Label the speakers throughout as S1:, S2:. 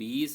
S1: 20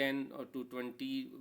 S1: 10 to 20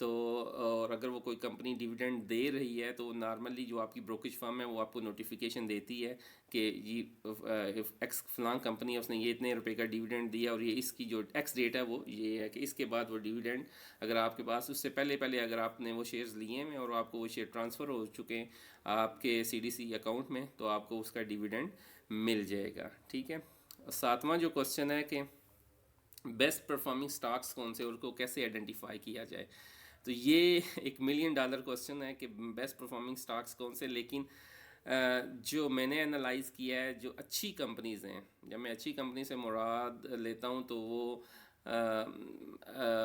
S1: تو اور اگر وہ کوئی کمپنی ڈیویڈنڈ دے رہی ہے تو نارملی جو آپ کی بروکریج فرم ہے وہ آپ کو نوٹیفیکیشن دیتی ہے کہ یہ ایکس فلاں کمپنی ہے، اس نے یہ اتنے روپے کا ڈیویڈنڈ دیا اور یہ اس کی جو ایکس ڈیٹ ہے وہ یہ ہے کہ اس کے بعد وہ ڈیویڈنڈ اگر آپ کے پاس اس سے پہلے اگر آپ نے وہ شیئرز لیے ہیں اور آپ کو وہ شیئر ٹرانسفر ہو چکے ہیں آپ کے CDC اکاؤنٹ میں تو آپ کو اس کا ڈیویڈنڈ مل جائے گا. ٹھیک ہے. ساتواں جو کوسچن ہے کہ بیسٹ پرفارمنگ سٹاکس کون سے اور کو کیسے آئیڈینٹیفائی کیا جائے. تو یہ $1 ملین کوسچن ہے کہ بیسٹ پرفارمنگ سٹاکس کون سے. لیکن جو میں نے انالائز کیا ہے جو اچھی کمپنیز ہیں، جب میں اچھی کمپنی سے مراد لیتا ہوں تو وہ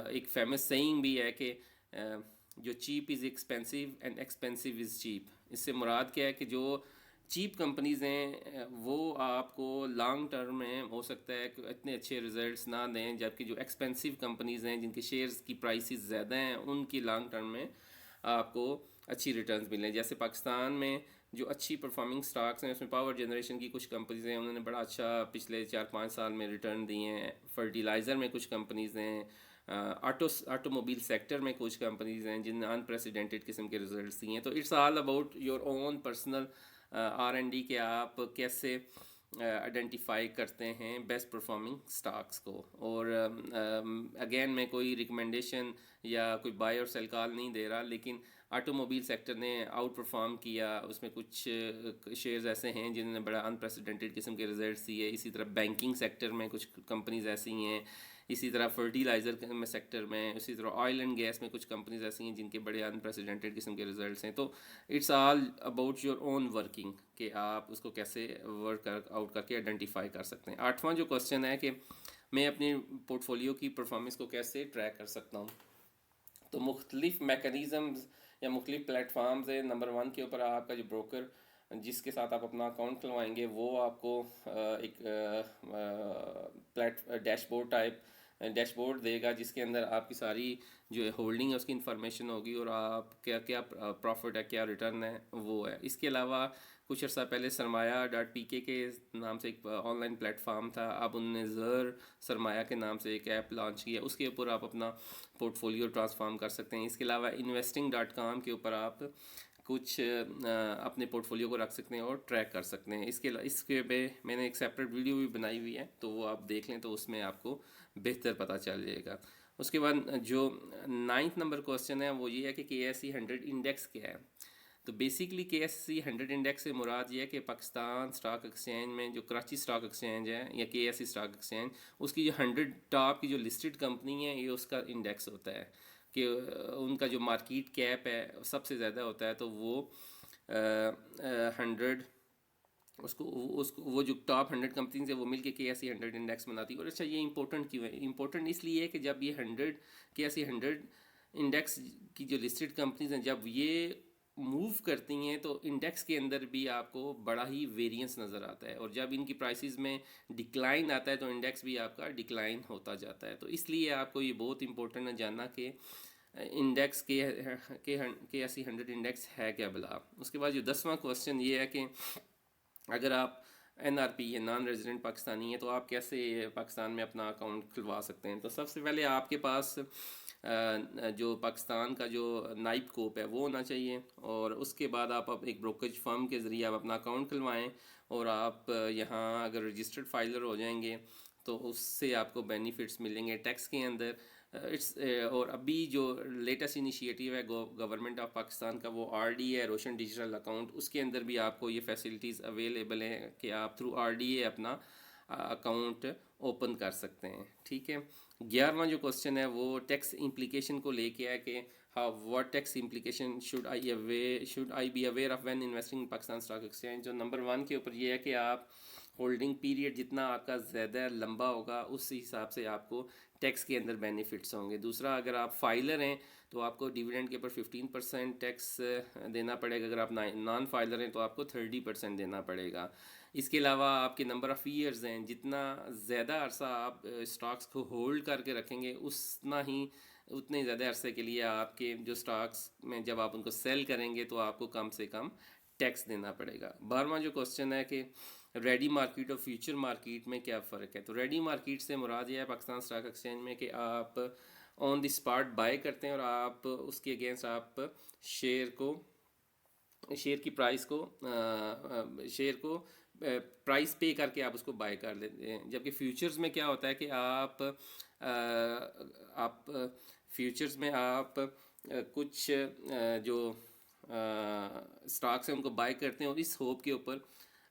S1: ایک فیمس سینگ بھی ہے کہ جو cheap is expensive and expensive is cheap. اس سے مراد کیا ہے کہ جو چیپ کمپنیز ہیں وہ آپ کو لانگ ٹرم میں ہو سکتا ہے کہ اتنے اچھے ریزلٹس نہ دیں، جبکہ جو ایکسپینسو کمپنیز ہیں جن کے شیئرز کی پرائسز زیادہ ہیں ان کی لانگ ٹرم میں آپ کو اچھی ریٹرنز ملیں. جیسے پاکستان میں جو اچھی پرفارمنگ سٹاکس ہیں اس میں پاور جنریشن کی کچھ کمپنیز ہیں، انہوں نے بڑا اچھا پچھلے 4-5 سال میں ریٹرن دیے ہیں. فرٹیلائزر میں کچھ کمپنیز ہیں، آٹو موبائل سیکٹر میں کچھ کمپنیز ہیں جن نے انپریسیڈنٹڈ قسم کے ریزلٹس دیے ہیں. تو it's all about your own personal R&D کہ آپ کیسے آئیڈینٹیفائی کرتے ہیں بیسٹ پرفارمنگ سٹاکس کو. اور اگین میں کوئی ریکمنڈیشن یا کوئی بائی اور سیل کال نہیں دے رہا، لیکن آٹو موبائل سیکٹر نے آؤٹ پرفارم کیا، اس میں کچھ شیئرز ایسے ہیں جنہوں نے بڑا انپریسیڈنٹڈ قسم کے ریزلٹس دیے. اسی طرح بینکنگ سیکٹر میں کچھ کمپنیز ایسی ہیں، اسی طرح فرٹیلائزر میں سیکٹر میں، اسی طرح آئل اینڈ گیس میں کچھ کمپنیز ایسی ہیں جن کے بڑے انپریسیڈنٹڈ قسم کے ریزلٹس ہیں. تو it's all about your own working کہ آپ اس کو کیسے ورک آؤٹ کر کے آئیڈینٹیفائی کر سکتے ہیں. آٹھواں جو کوسچن ہے کہ میں اپنی پورٹ فولیو کی پرفارمنس کو کیسے ٹریک کر سکتا ہوں. تو مختلف میکانزمز یا مختلف پلیٹ فارمز ہیں. نمبر 1 کے اوپر آپ کا جو بروکر جس کے ساتھ آپ اپنا اکاؤنٹ کھلوائیں گے وہ آپ کو ایک ڈیش بورڈ ڈیش بورڈ دے گا جس کے اندر آپ کی ساری جو ہے ہولڈنگ ہے اس کی انفارمیشن ہوگی اور آپ کیا کیا پروفٹ ہے، کیا ریٹرن ہے وہ ہے. اس کے علاوہ کچھ عرصہ پہلے سرمایہ.pk کے نام سے ایک آن لائن پلیٹ فارم تھا، اب انہوں نے زر سرمایہ کے نام سے ایک ایپ لانچ کیا، اس کے اوپر آپ اپنا پورٹ فولیو ٹرانسفارم کر سکتے ہیں. اس کے علاوہ investing.com کے اوپر آپ کچھ اپنے پورٹ فولیو کو رکھ سکتے ہیں اور ٹریک کر سکتے ہیں. اس کے پہ میں نے ایک سیپریٹ ویڈیو بھی بنائی ہوئی ہے تو وہ آپ دیکھ لیں تو اس میں آپ کو بہتر پتہ چل جائے گا. اس کے بعد جو 9 نمبر کوسچن ہے وہ یہ ہے کہ KSE 100 انڈیکس کیا ہے. تو بیسیکلی KSE 100 انڈیکس سے مراد یہ ہے کہ پاکستان اسٹاک ایکسچینج میں جو کراچی اسٹاک ایکسچینج ہے یا KSE اسٹاک ایکسچینج، اس کی جو 100 ٹاپ کی جو لسٹڈ کمپنی ہے یہ اس کا انڈیکس ہوتا ہے کہ ان کا جو مارکیٹ کیپ ہے سب سے زیادہ ہوتا ہے. تو وہ 100 وہ جو ٹاپ 100 کمپنیز ہیں وہ مل کے KSE 100 انڈیکس بناتی ہے. اور اچھا یہ امپورٹنٹ کیوں ہے؟ امپورٹنٹ اس لیے ہے کہ جب یہ 100 KSE 100 انڈیکس کی جو لسٹڈ کمپنیز ہیں جب یہ موو کرتی ہیں تو انڈیکس کے اندر بھی آپ کو بڑا ہی ویریئنس نظر آتا ہے، اور جب ان کی پرائسز میں ڈکلائن آتا ہے تو انڈیکس بھی آپ کا ڈکلائن ہوتا جاتا ہے. تو اس لیے آپ کو یہ بہت امپورٹنٹ ہے جاننا کہ انڈیکس KSE 100 انڈیکس ہے کیا بلا. اس کے بعد جو 10واں کوسچن یہ ہے کہ اگر آپ NRP یا نان ریزیڈنٹ پاکستانی ہیں تو آپ کیسے پاکستان میں اپنا اکاؤنٹ کھلوا سکتے ہیں. تو سب سے پہلے آپ کے پاس جو پاکستان کا جو نائب کوپ ہے وہ ہونا چاہیے، اور اس کے بعد آپ ایک بروکریج فرم کے ذریعے آپ اپنا اکاؤنٹ کھلوائیں اور آپ یہاں اگر رجسٹرڈ فائلر ہو جائیں گے تو اس سے آپ کو بینیفٹس ملیں گے ٹیکس کے اندر. اور ابھی جو لیٹسٹ انیشیٹو ہے گورنمنٹ آف پاکستان کا وہ RDA ہے، روشن ڈیجیٹل اکاؤنٹ، اس کے اندر بھی آپ کو یہ فیسلٹیز اویلیبل ہیں کہ آپ تھرو RDA اپنا اکاؤنٹ اوپن کر سکتے ہیں. ٹھیک ہے. 11واں جو کوسچن ہے وہ ٹیکس امپلیکیشن کو لے کے ہے کہ what tax implication should I be aware of when investing in Pakistan stock exchange. جو نمبر 1 کے اوپر یہ ہے کہ آپ ہولڈنگ پیریڈ جتنا آپ کا زیادہ لمبا ہوگا اس حساب سے آپ کو ٹیکس کے اندر بینیفٹس ہوں گے. دوسرا اگر آپ فائلر ہیں تو آپ کو ڈیویڈنڈ کے اوپر 15% ٹیکس دینا پڑے گا، اگر آپ نان فائلر ہیں تو آپ کو 30% دینا پڑے گا. اس کے علاوہ آپ کے نمبر آف ایئرز ہیں، جتنا زیادہ عرصہ آپ اسٹاکس کو ہولڈ کر کے رکھیں گے اتنے زیادہ عرصے کے لیے آپ کے جو اسٹاکس میں جب آپ ان کو سیل کریں گے تو آپ کو کم سے کم ٹیکس دینا پڑے گا. 12واں جو کوسچن ہے کہ ریڈی مارکیٹ اور فیوچر مارکیٹ میں کیا فرق ہے. تو ریڈی مارکیٹ سے مراد یہ ہے پاکستان اسٹاک ایکسچینج میں کہ آپ آن دی اسپاٹ بائی کرتے ہیں اور آپ اس کے اگینسٹ آپ شیئر کی پرائس کو شیئر کو پرائس پے کر کے آپ اس کو بائی کر لیتے ہیں. جبکہ فیوچرز میں کیا ہوتا ہے کہ آپ فیوچرز میں آپ کچھ جو اسٹاکس ہیں ان کو بائی کرتے ہیں اور اس ہوپ کے اوپر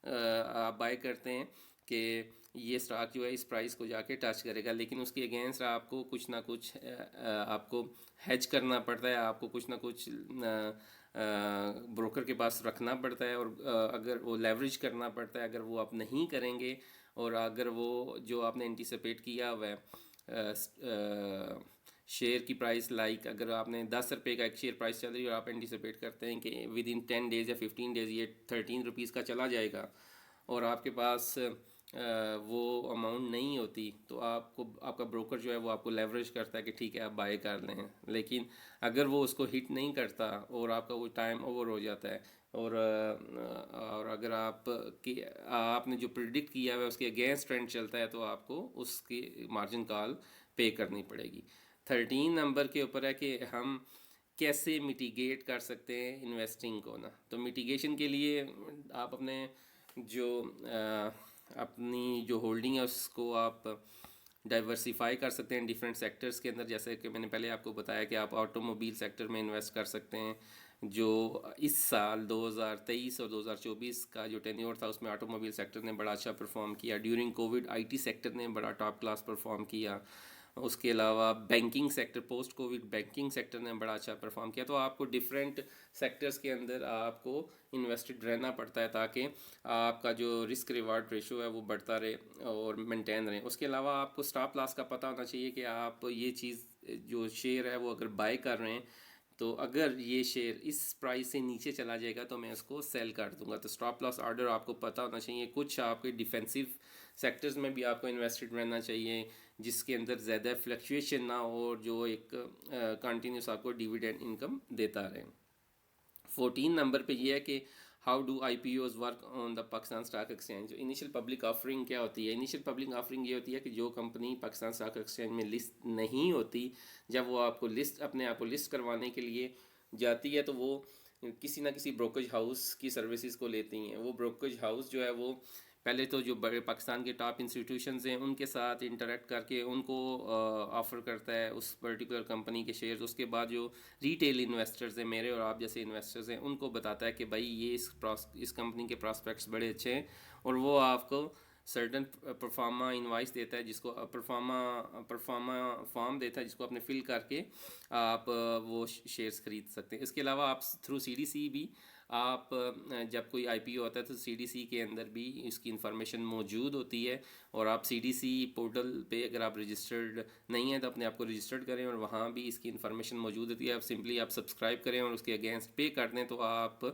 S1: آپ بائی کرتے ہیں کہ یہ اسٹاک جو ہے اس پرائس کو جا کے ٹچ کرے گا، لیکن اس کے اگینسٹ آپ کو کچھ نہ کچھ آپ کو ہیج کرنا پڑتا ہے، آپ کو کچھ نہ کچھ بروکر کے پاس رکھنا پڑتا ہے، اور اگر وہ لیوریج کرنا پڑتا ہے. اگر وہ آپ نہیں کریں گے اور اگر وہ جو آپ نے انٹیسپیٹ کیا ہوا ہے شیئر کی پرائس، لائک اگر آپ نے 10 روپے کا ایک شیئر پرائس چل رہی ہے اور آپ انٹیسپیٹ کرتے ہیں کہ ود ان 10 days یا 15 days یہ 13 روپیز کا چلا جائے گا، اور آپ کے پاس وہ اماؤنٹ نہیں ہوتی، تو آپ کا بروکر جو ہے وہ آپ کو لیوریج کرتا ہے کہ ٹھیک ہے آپ بائی کر لیں. لیکن اگر وہ اس کو ہٹ نہیں کرتا اور آپ کا وہ ٹائم اوور ہو جاتا ہے، اور اگر آپ نے جو پریڈکٹ کیا ہوا ہے اس کے اگینسٹ ٹرینڈ چلتا ہے، تو آپ کو اس کی مارجن کال پے کرنی پڑے گی. 13 نمبر کے اوپر ہے کہ ہم کیسے میٹیگیٹ کر سکتے ہیں انویسٹنگ کو نا. تو میٹیگیشن کے لیے آپ جو اپنی جو ہولڈنگ ہے اس کو آپ ڈائیورسیفائی کر سکتے ہیں ڈیفرنٹ سیکٹرز کے اندر. جیسے کہ میں نے پہلے آپ کو بتایا کہ آپ آٹو موبائل سیکٹر میں انویسٹ کر سکتے ہیں، جو اس سال 2023 اور 2024 کا جو ٹینیور تھا اس میں آٹو موبائل سیکٹر نے بڑا اچھا پرفارم کیا. During Covid I T sector نے بڑا ٹاپ کلاس پرفارم کیا. اس کے علاوہ banking sector, post Covid banking sector نے بڑا اچھا پرفارم کیا. تو آپ کو ڈفرینٹ سیکٹرز کے اندر آپ کو انویسٹڈ رہنا پڑتا ہے تاکہ آپ کا جو رسک ریوارڈ ریشو ہے وہ بڑھتا رہے اور مینٹین رہے. اس کے علاوہ آپ کو اسٹاپ لاس کا پتہ ہونا چاہیے کہ آپ یہ چیز جو شیئر ہے وہ اگر بائی کر رہے ہیں تو اگر یہ شیئر اس پرائس سے نیچے چلا جائے گا تو میں اس کو سیل کر دوں گا. تو اسٹاپ لاس آرڈر آپ کو پتہ ہونا چاہیے. کچھ آپ کے ڈیفینسو سیکٹرز میں بھی آپ کو انویسٹڈ رہنا چاہیے جس کے اندر زیادہ فلیکچویشن نہ ہو اور جو ایک کنٹینیوس آپ کو ڈیویڈینڈ انکم دیتا رہے. 14 نمبر پہ یہ ہے کہ how do I P Os work on the Pakistan stock exchange. Initial public offering کیا ہوتی ہے؟ انیشیل پبلک آفرنگ یہ ہوتی ہے کہ جو کمپنی پاکستان اسٹاک ایکسچینج میں لسٹ نہیں ہوتی، جب وہ آپ کو اپنے آپ کو لسٹ کروانے کے لیے جاتی ہے تو وہ کسی نہ کسی بروکریج ہاؤس کی سروسز کو لیتی ہیں. وہ بروکریج ہاؤس جو ہے وہ پہلے تو جو بڑے پاکستان کے ٹاپ انسٹیٹیوشنز ہیں ان کے ساتھ انٹریکٹ کر کے ان کو آفر کرتا ہے اس پرٹیکولر کمپنی کے شیئرز. اس کے بعد جو ریٹیل انویسٹرز ہیں، میرے اور آپ جیسے انویسٹرز ہیں، ان کو بتاتا ہے کہ بھائی یہ اس کمپنی کے پراسپیکٹس بڑے اچھے ہیں، اور وہ آپ کو سرٹن پرفارما انوائس دیتا ہے جس کو پرفارما فارم دیتا ہے جس کو آپ نے فل کر کے آپ وہ شیئرز خرید سکتے ہیں. اس کے علاوہ آپ تھرو سی ڈی سی بھی آپ جب کوئی آئی پی او ہوتا ہے تو سی ڈی سی کے اندر بھی اس کی انفارمیشن موجود ہوتی ہے، اور آپ سی ڈی سی پورٹل پہ اگر آپ رجسٹرڈ نہیں ہیں تو اپنے آپ کو رجسٹرڈ کریں اور وہاں بھی اس کی انفارمیشن موجود ہوتی ہے. آپ سمپلی سبسکرائب کریں اور اس کے اگینسٹ پے کر دیں تو آپ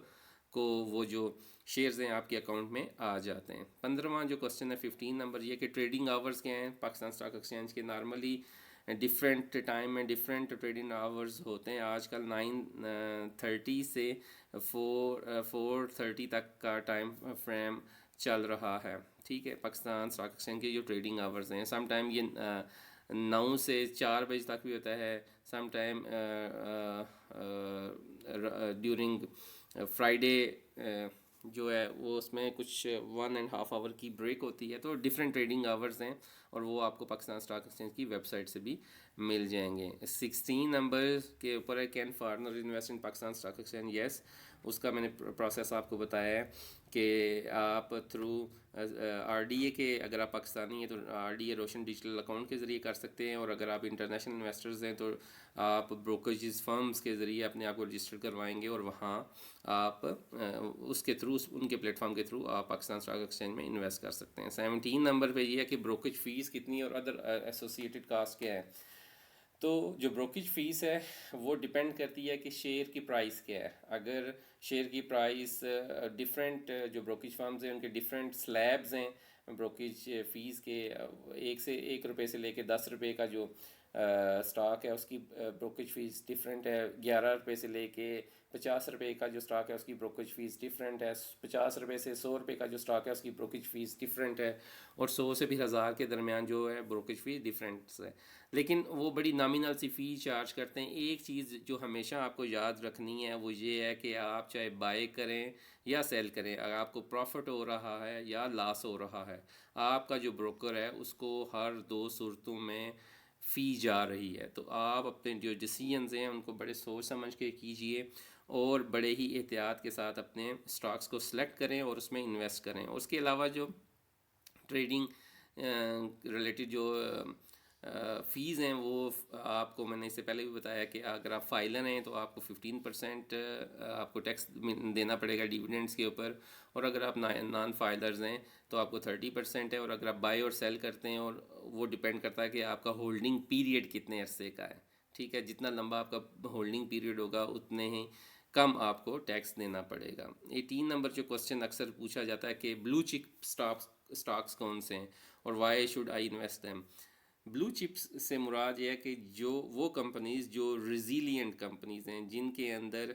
S1: کو وہ جو شیئرز ہیں آپ کے اکاؤنٹ میں آ جاتے ہیں. 15واں جو کوسچن ہے 15 نمبر یہ کہ ٹریڈنگ آورز کیا ہیں پاکستان اسٹاک ایکسچینج کے. نارملی ڈفرینٹ ٹائم میں ڈفرینٹ ٹریڈنگ آورز ہوتے ہیں. آج کل 9:30 سے 4:30 تک کا ٹائم فریم چل رہا ہے. ٹھیک ہے، پاکستان اسٹاک ایکسچینج کے جو ٹریڈنگ آورز ہیں سم ٹائم یہ 9 سے 4 بجے تک بھی ہوتا ہے، سم ٹائم ڈیورنگ فرائیڈے جو ہے وہ اس میں کچھ 1.5 آور کی بریک ہوتی ہے. تو ڈفرینٹ ٹریڈنگ آورز ہیں اور وہ آپ کو پاکستان اسٹاک ایکسچینج کی ویب سائٹ سے بھی مل جائیں گے. 16 نمبر کے اوپر ہے can foreigner invest in Pakistan stock exchange. Yes, اس کا میں نے پروسیس آپ کو بتایا ہے کہ آپ تھرو آر ڈی اے کے، اگر آپ پاکستانی ہیں تو آر ڈی اے روشن ڈیجیٹل اکاؤنٹ کے ذریعے کر سکتے ہیں، اور اگر آپ انٹرنیشنل انویسٹرز ہیں تو آپ بروکریجز فرمز کے ذریعے اپنے آپ کو رجسٹر کروائیں گے، اور وہاں آپ اس کے تھرو ان کے پلیٹ فارم کے تھرو آپ پاکستان اسٹاک ایکسچینج میں انویسٹ کر سکتے ہیں. 17 نمبر پہ یہ ہے کہ بروکریج فیس کتنی اور ادر ایسوسیٹڈ کاسٹ کیا ہے. تو جو بروکریج فیس ہے وہ ڈپینڈ کرتی ہے کہ شیئر کی پرائس کیا ہے. اگر شیئر کی پرائس ڈفرینٹ جو بروکریج فارمز ہیں ان کے ڈفرینٹ سلیبز ہیں بروکریج فیس کے، 1 روپے سے لے کے 10 روپے کا جو اسٹاک ہے اس کی بروکریج فیس ڈفرینٹ ہے. 11 روپے سے لے کے 50 روپے کا جو اسٹاک ہے اس کی بروکریج فیس ڈفرینٹ ہے. 50 روپے سے 100 روپے کا جو اسٹاک ہے اس کی بروکریج فیس ڈفرینٹ ہے. اور 100 سے پھر 1000 کے درمیان جو ہے بروکریج فیس ڈفرینٹ ہے. لیکن وہ بڑی نامینل سی فی چارج کرتے ہیں. ایک چیز جو ہمیشہ آپ کو یاد رکھنی ہے وہ یہ ہے کہ آپ چاہے بائی کریں یا سیل کریں, اگر آپ کو پروفٹ ہو رہا ہے یا لاس ہو رہا ہے, آپ کا جو بروکر ہے اس کو ہر 2 صورتوں میں فی جا رہی ہے. تو آپ اپنے جو ڈیسیژنز ہیں ان کو بڑے سوچ سمجھ کے کیجئے اور بڑے ہی احتیاط کے ساتھ اپنے سٹاکس کو سلیکٹ کریں اور اس میں انویسٹ کریں. اور اس کے علاوہ جو ٹریڈنگ ریلیٹڈ جو فیس ہیں وہ آپ کو میں نے اس سے پہلے بھی بتایا کہ اگر آپ فائلر ہیں تو آپ کو 15% آپ کو ٹیکس دینا پڑے گا ڈیویڈنڈس کے اوپر, اور اگر آپ نان فائلرز ہیں تو آپ کو 30% ہے. اور اگر آپ بائی اور سیل کرتے ہیں, اور وہ ڈپینڈ کرتا ہے کہ آپ کا ہولڈنگ پیریڈ کتنے عرصے کا ہے. ٹھیک ہے, جتنا لمبا آپ کا ہولڈنگ پیریڈ ہوگا اتنے ہی کم آپ کو ٹیکس دینا پڑے گا. 18 نمبر جو کوسچن اکثر پوچھا جاتا ہے کہ بلو چپ اسٹاکس کون سے ہیں اور why should I invest them. Blue chips سے مراد یہ ہے کہ جو وہ کمپنیز جو ریزیلینٹ کمپنیز ہیں, جن کے اندر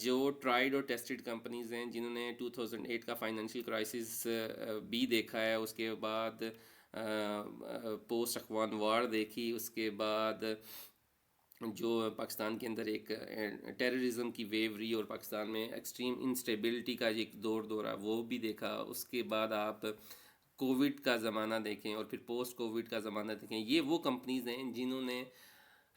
S1: جو ٹرائیڈ اور ٹیسٹڈ کمپنیز ہیں, جنہوں نے 2008 کا فائنینشیل کرائسس بھی دیکھا ہے, اس کے بعد پوسٹ اخوان وار دیکھی, اس کے بعد جو پاکستان کے اندر ایک ٹیررزم کی ویو رہی اور پاکستان میں ایکسٹریم انسٹیبلٹی کا ایک دور رہا, وہ بھی دیکھا. اس کے بعد آپ کووڈ کا زمانہ دیکھیں اور پھر پوسٹ کووڈ کا زمانہ دیکھیں. یہ وہ کمپنیز ہیں جنہوں نے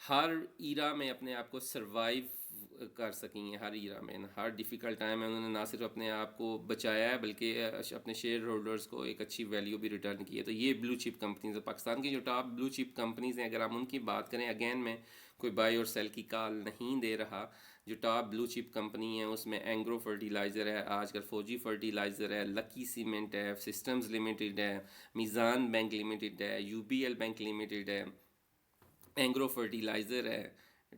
S1: ہر ایرا میں اپنے آپ کو سروائیو کر سکی ہیں. ہر ایرا میں, ہر ڈیفیکلٹ ٹائم میں انہوں نے نہ صرف اپنے آپ کو بچایا ہے بلکہ اپنے شیئر ہولڈرز کو ایک اچھی ویلیو بھی ریٹرن کی ہے. تو یہ بلو چپ کمپنیز ہیں. پاکستان کی جو ٹاپ بلو چپ کمپنیز ہیں, اگر ہم ان کی بات کریں, اگین میں کوئی بائی اور سیل کی کال نہیں دے رہا, جو ٹاپ بلو چپ کمپنی ہیں اس میں اینگرو فرٹیلائزر ہے, آج کل فوجی فرٹیلائزر ہے, لکی سیمنٹ ہے, سسٹمز لمیٹڈ ہے, میزان بینک لمیٹڈ ہے, U B L Bank Limited ہے, اینگرو فرٹیلائزر ہے.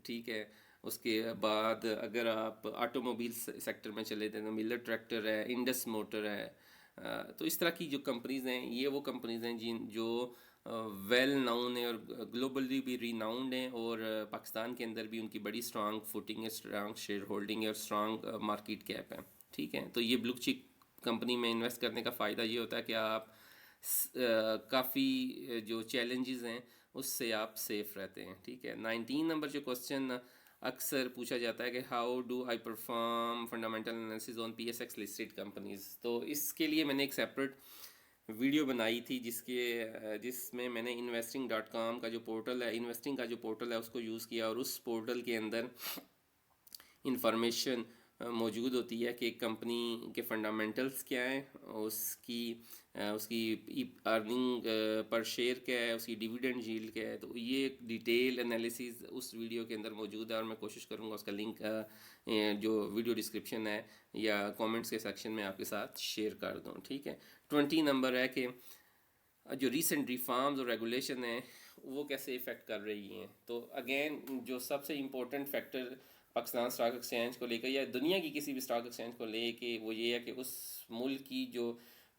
S1: ٹھیک ہے, اس کے بعد اگر آپ آٹو موبائل سیکٹر میں چلے جائیں تو ملر ٹریکٹر ہے, انڈس موٹر ہے. تو اس طرح کی جو کمپنیز ہیں یہ وہ کمپنیز ہیں جو ویل ناؤن ہیں اور گلوبلی بھی ری ناؤنڈ ہیں, اور پاکستان کے اندر بھی ان کی بڑی اسٹرانگ فوٹنگ ہے, اسٹرانگ شیئر ہولڈنگ ہے اور اسٹرانگ مارکیٹ کیپ ہے. ٹھیک ہے, تو یہ بلو چپ کمپنی میں انویسٹ کرنے کا فائدہ یہ ہوتا ہے کہ آپ کافی جو چیلنجز ہیں اس سے آپ سیف رہتے ہیں. ٹھیک ہے, 19 نمبر جو کوسچن اکثر پوچھا جاتا ہے کہ how do I perform fundamental analysis on P S x listed companies. تو اس کے لیے میں نے ایک سیپریٹ ویڈیو بنائی تھی جس میں نے investing.com کا جو پورٹل ہے, انویسٹنگ کا جو پورٹل ہے اس کو یوز کیا, اور اس پورٹل کے اندر انفارمیشن موجود ہوتی ہے کہ ایک کمپنی کے فنڈامنٹلز کیا ہیں, اس کی ارننگ پر شیئر کیا ہے, اس کی ڈیویڈنڈ ییلڈ کیا ہے. تو یہ ایک ڈیٹیل انالیسز اس ویڈیو کے اندر موجود ہے, اور میں کوشش کروں گا اس کا لنک جو ویڈیو ڈسکرپشن ہے یا کومنٹس کے سیکشن میں آپ کے ساتھ شیئر کر دوں. ٹھیک ہے, 20 نمبر ہے کہ جو ریسنٹ ریفارمز اور ریگولیشن ہیں وہ کیسے ایفیکٹ کر رہی ہیں. تو اگین جو سب سے important factor Pakistan stock exchange کو لے کر یا دنیا کی کسی بھی اسٹاک ایکسچینج کو لے کے وہ یہ ہے کہ اس ملک کی جو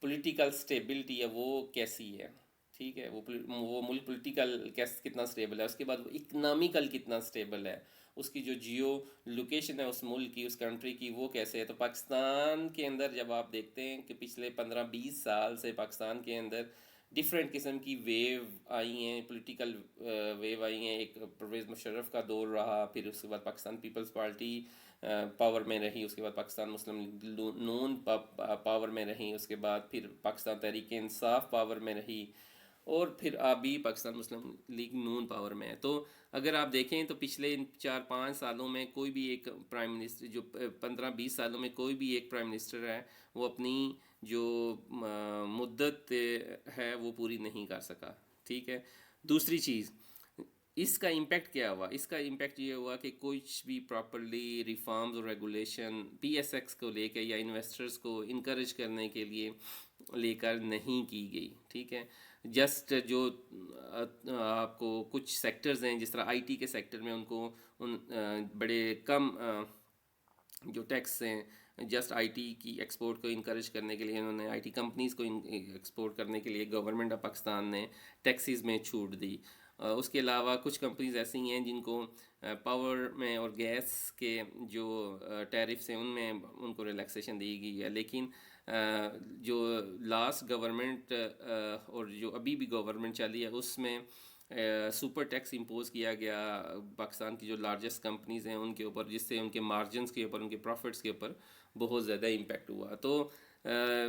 S1: پولیٹیکل سٹیبلٹی ہے وہ کیسی ہے. ٹھیک ہے, وہ ملک پولیٹیکل کتنا سٹیبل ہے, اس کے بعد وہ اکنامیکل کتنا سٹیبل ہے, اس کی جو جیو لوکیشن ہے اس ملک کی, اس کنٹری کی, وہ کیسے ہے. تو پاکستان کے اندر جب آپ دیکھتے ہیں کہ پچھلے 15-20 سال سے پاکستان کے اندر ڈفرینٹ قسم کی ویو آئی ہیں, پولیٹیکل ویو آئی ہیں. ایک پرویز مشرف کا دور رہا, پھر اس کے بعد پاکستان پیپلز پارٹی پاور میں رہی, اس کے بعد پاکستان مسلم نون پاور میں رہی, اس کے بعد پھر پاکستان تحریک انصاف پاور میں رہی, اور پھر ابھی پاکستان مسلم لیگ نون پاور میں ہے. تو اگر آپ دیکھیں تو پچھلے 4-5 سالوں میں کوئی بھی ایک پرائم منسٹر, جو 15-20 سالوں میں کوئی بھی ایک پرائم منسٹر ہے وہ اپنی جو مدت ہے وہ پوری نہیں کر سکا. ٹھیک ہے, دوسری چیز اس کا امپیکٹ کیا ہوا, اس کا امپیکٹ یہ ہوا کہ کچھ بھی پراپرلی ریفارمز اور ریگولیشن پی ایس ایکس کو لے کے یا انویسٹرز کو انکریج کرنے کے لیے لے کر نہیں کی گئی. ٹھیک ہے, جسٹ جو آپ کو کچھ سیکٹرز ہیں جس طرح آئی ٹی کے سیکٹر میں ان کو بڑے کم جو ٹیکس ہیں, جسٹ آئی ٹی کی ایکسپورٹ کو انکریج کرنے کے لیے انہوں نے آئی ٹی کمپنیز کو ایکسپورٹ کرنے کے لیے گورنمنٹ آف پاکستان نے ٹیکسیز میں چھوٹ دی. اس کے علاوہ کچھ کمپنیز ایسی ہیں جن کو پاور میں اور گیس کے جو ٹیرفس ہیں ان میں ان کو ریلیکسیشن دی گئی ہے، لیکن جو لاسٹ گورنمنٹ اور جو ابھی بھی گورنمنٹ چلی ہے اس میں سپر ٹیکس امپوز کیا گیا پاکستان کی جو لارجسٹ کمپنیز ہیں ان کے اوپر، جس سے ان کے مارجنس کے اوپر، ان کے پروفٹس کے اوپر بہت زیادہ امپیکٹ ہوا. تو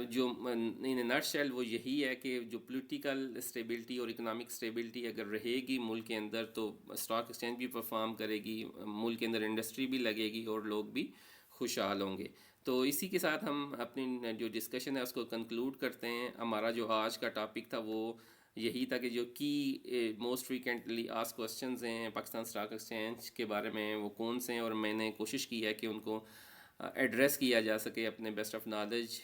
S1: جو ان نٹ شیل وہ یہی ہے کہ جو پولیٹیکل اسٹیبلٹی اور اکنامک اسٹیبلٹی اگر رہے گی ملک کے اندر تو اسٹاک ایکسچینج بھی پرفارم کرے گی، ملک کے اندر انڈسٹری بھی لگے گی اور لوگ بھی خوشحال ہوں گے. تو اسی کے ساتھ ہم اپنی جو ڈسکشن ہے اس کو کنکلوڈ کرتے ہیں. ہمارا جو آج کا ٹاپک تھا وہ یہی تھا کہ جو کی موسٹ فریکوینٹلی آسک کوشچنز ہیں پاکستان اسٹاک ایکسچینج کے بارے میں وہ کون سے ہیں، اور میں نے کوشش کی ہے کہ ان کو ایڈریس کیا جا سکے اپنے بیسٹ آف نالج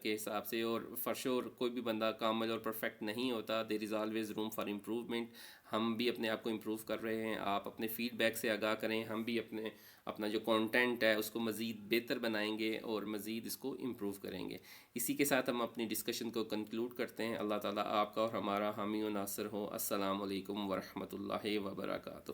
S1: کے حساب سے. اور فار شور کوئی بھی بندہ کامل اور پرفیکٹ نہیں ہوتا، there is always room for improvement. ہم بھی اپنے آپ کو امپروو کر رہے ہیں، آپ اپنے فیڈ بیک سے آگاہ کریں، ہم بھی اپنا جو کانٹینٹ ہے اس کو مزید بہتر بنائیں گے اور مزید اس کو امپروو کریں گے. اسی کے ساتھ ہم اپنی ڈسکشن کو کنکلوڈ کرتے ہیں. اللہ تعالیٰ آپ کا اور ہمارا حامی و ناصر ہو. السلام علیکم ورحمۃ اللہ وبرکاتہ.